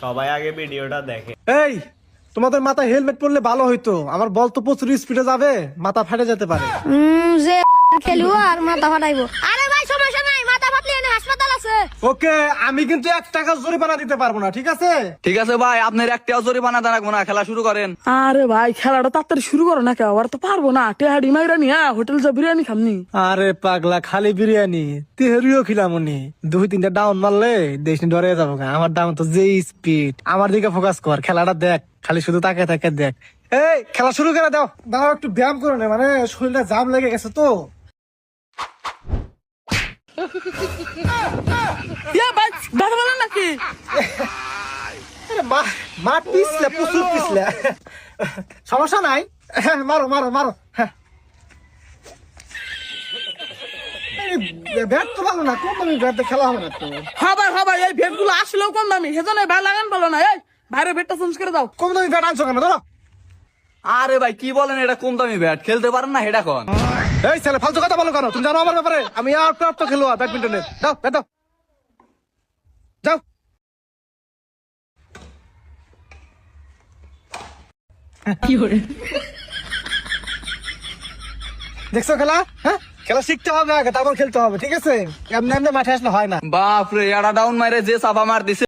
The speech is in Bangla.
সবাই আগে ভিডিওটা দেখে। এই তোমাদের মাথায় হেলমেট পরলে ভালো হইতো, আমার বল তো প্রচুর স্পিডে যাবে, মাথা ফাটে যেতে পারে। যে খেলবো আর মাথা ফাটাইবো। আরে ভাই সমস্যা নাই, মাথা ফাটলে এনে হাসপাতাল আছে। ওকে, আমি কিন্তু 1 টাকা জরিমানা দিতে পারবো না, ঠিক আছে? ঠিক আছে ভাই, আপনার একটাও জরিমানা রাখবো না, খেলা শুরু করেন। আরে ভাই খেলাটা তাড়াতাড়ি শুরু করো না, কেউ আর তো পারবো না। টেহাডি মাইরা নিয়া হোটেল যা বিরিয়ানি খামনি। আরে পাগলা, খালি বিরিয়ানি তেহরিও খিলামনি, 2-3টা ডাউন মারলে দেশ নিয়ে ডরে যাবো। আমার ডাউন তো যে স্পিড, আমার দিকে ফোকাস কর, খেলাটা দেখ, খালি শুধু তাকে তাকে দেখ। এই খেলা শুরু করে দাও, দাও একটু ব্যায়াম করে নে, মানে শরীরটা জাম লেগে গেছে তো। ইয়া ভাই দেখা বলেন নাকি? আরে মা পিছলে, প্রচুর পিছলে, সমস্যা নাই, মারো মারো মারো। ব্যাট তো ভালো না, কোন দামি ব্যাট খেলা হবে না তো। হবার এই ভেট গুলো আসলেও কম দামি, সেজন্য ভাই লাগান ভালো না। এই বাইরে ভেটটা চেঞ্জ করে দাও। কম দামি ব্যাট আনছো কেন? ধরো। আরে ভাই কি বলেন, এটা কম দামি ব্যাট, খেলতে পারেন না এটা কোন? এই ছেলে ফালতু কথা বলো কেন? তুমি জানো আমার ব্যাপারে, আমি আর তো খেলোয়া ব্যাডমিন্টনে। দাও ব্যাট দাও, যাও। দেখছো খেলা? হ্যাঁ, খেলা শিখতে হবে আগে, তারপর খেলতে হবে, ঠিক আছে? এমনি এমনি মাঠে আসলে হয় না। বাপ রে, এটা ডাউন মাইরে যে চাপা মার দিছে।